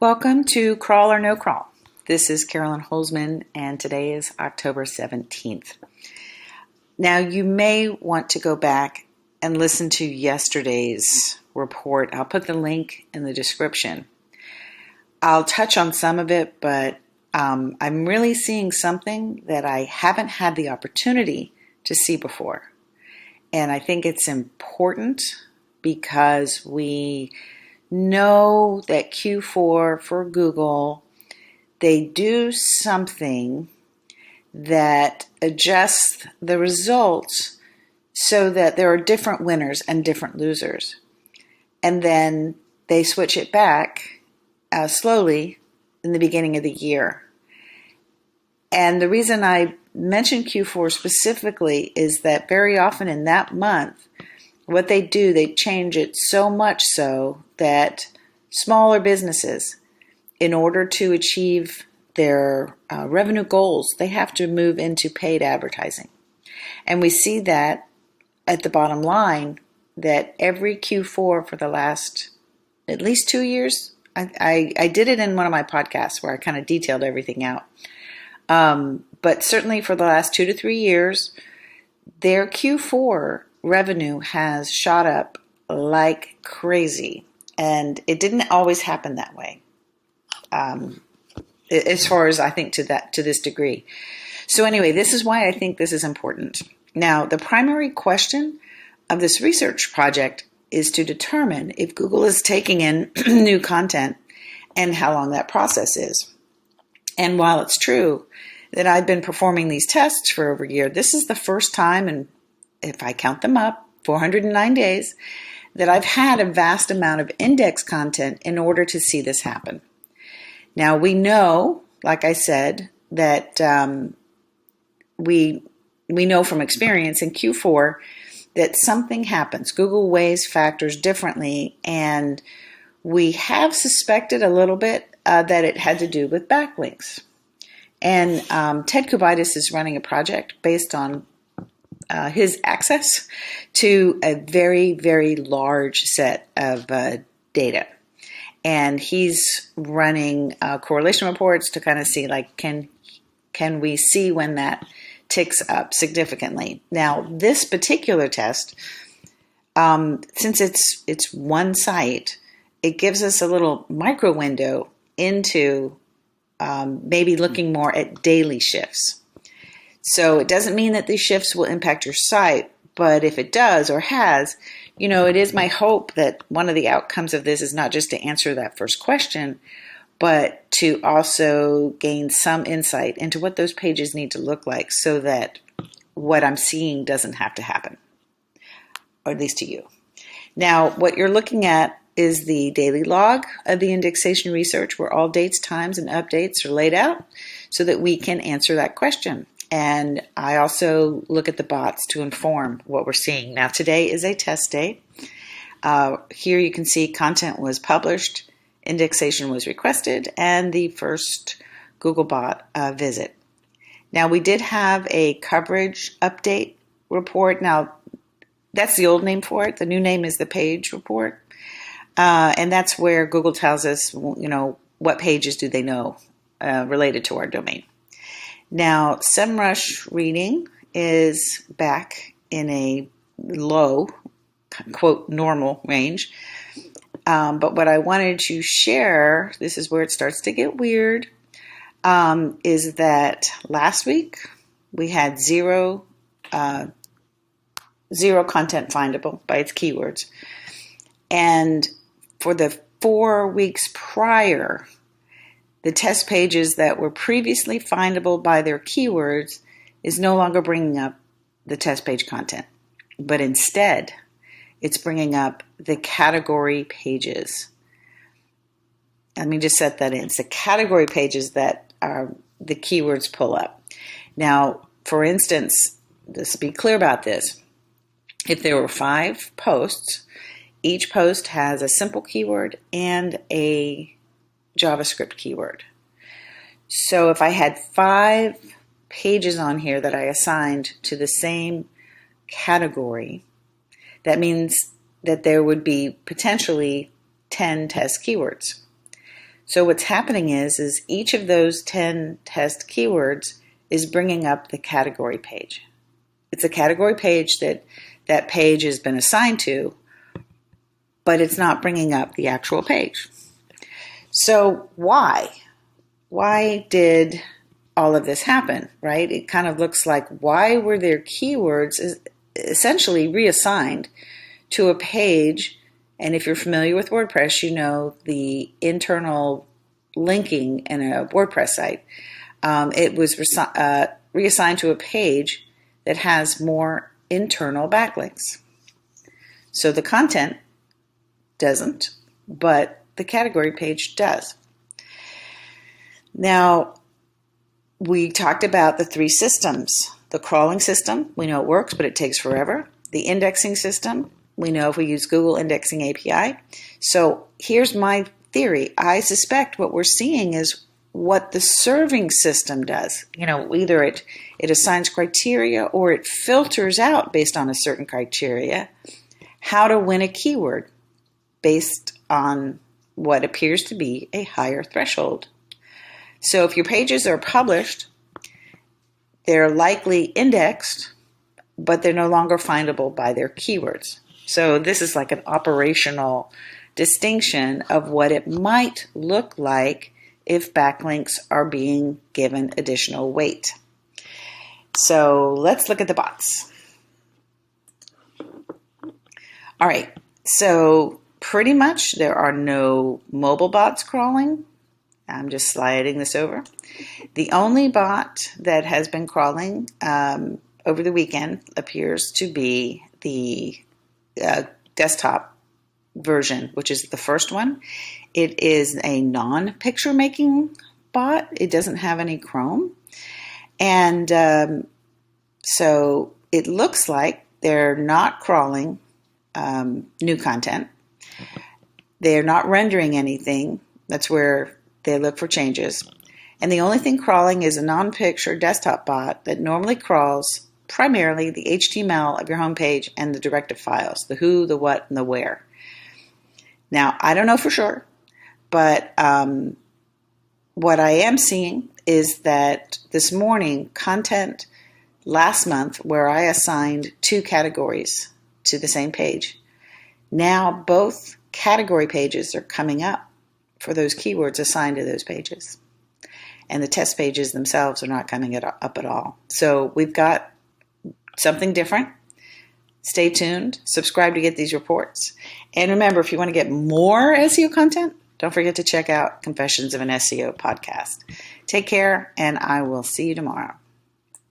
Welcome to Crawl or No Crawl. This is Carolyn Holzman, and today is October 17th. Now, you may want to go back and listen to yesterday's report. I'll put the link in the description. I'll touch on some of it, but I'm really seeing something that I haven't had the opportunity to see before. And I think it's important because we know that Q4 for Google, they do something that adjusts the results so that there are different winners and different losers. And then they switch it back slowly in the beginning of the year. And the reason I mention Q4 specifically is that very often in that month, what they do, they change it so much so that smaller businesses, in order to achieve their revenue goals, they have to move into paid advertising. And we see that at the bottom line, that every Q4 for the last at least 2 years, I did it in one of my podcasts where I kind of detailed everything out. But certainly for the last 2 to 3 years, their Q4 revenue has shot up like crazy. And it didn't always happen that way, as far as I think to this degree. So anyway, this is why I think this is important. Now, the primary question of this research project is to determine if Google is taking in new content and how long that process is. And while it's true that I've been performing these tests for over a year, this is the first time, and if I count them up, 409 days, that I've had a vast amount of index content in order to see this happen. Now, we know, like I said, that we know from experience in Q4 that something happens. Google weighs factors differently, and we have suspected a little bit that it had to do with backlinks. And Ted Kubaitis is running a project based on his access to a very, very large set of data. And he's running correlation reports to kind of see, like, can we see when that ticks up significantly? Now, this particular test, since it's one site, it gives us a little micro window into maybe looking more at daily shifts. So it doesn't mean that these shifts will impact your site, but if it does or has, it is my hope that one of the outcomes of this is not just to answer that first question, but to also gain some insight into what those pages need to look like so that what I'm seeing doesn't have to happen, or at least to you. Now, what you're looking at is the daily log of the indexation research, where all dates, times, and updates are laid out so that we can answer that question. And I also look at the bots to inform what we're seeing. Now, today is a test day. Here you can see content was published, indexation was requested, and the first Google bot visit. Now, we did have a coverage update report. Now, that's the old name for it. The new name is the page report. And that's where Google tells us, what pages do they know related to our domain. Now, SEMrush reading is back in a low, quote, normal range. But what I wanted to share, this is where it starts to get weird, is that last week we had zero content findable by its keywords. And for the 4 weeks prior, the test pages that were previously findable by their keywords is no longer bringing up the test page content, but instead it's bringing up the category pages. Let me just set that in. It's the category pages that are the keywords pull up. Now, for instance, let's be clear about this. If there were 5 posts, each post has a simple keyword and a JavaScript keyword. So if I had 5 pages on here that I assigned to the same category, that means that there would be potentially 10 test keywords. So what's happening is each of those 10 test keywords is bringing up the category page. It's a category page that page has been assigned to, but it's not bringing up the actual page. So why? Why did all of this happen, right? It kind of looks like, why were their keywords essentially reassigned to a page? And if you're familiar with WordPress, you know the internal linking in a WordPress site. It was reassigned to a page that has more internal backlinks. So the content doesn't, but the category page does. Now, we talked about the 3 systems. The crawling system, we know it works, but it takes forever. The indexing system, we know if we use Google Indexing API. So here's my theory. I suspect what we're seeing is what the serving system does. Either it assigns criteria or it filters out based on a certain criteria how to win a keyword based on what appears to be a higher threshold. So if your pages are published, they're likely indexed, but they're no longer findable by their keywords. So this is like an operational distinction of what it might look like if backlinks are being given additional weight. So let's look at the bots. All right, so pretty much there are no mobile bots crawling. I'm just sliding this over. The only bot that has been crawling over the weekend appears to be the desktop version, which is the first one. It is a non-picture making bot. It doesn't have any Chrome. And so it looks like they're not crawling new content. They're not rendering anything. That's where they look for changes. And the only thing crawling is a non-picture desktop bot that normally crawls primarily the HTML of your homepage and the directive files, the who, the what, and the where. Now, I don't know for sure, but what I am seeing is that this morning, content last month where I assigned 2 categories to the same page, now both category pages are coming up for those keywords assigned to those pages. And the test pages themselves are not coming up at all. So we've got something different. Stay tuned. Subscribe to get these reports. And remember, if you want to get more SEO content, don't forget to check out Confessions of an SEO podcast. Take care, and I will see you tomorrow.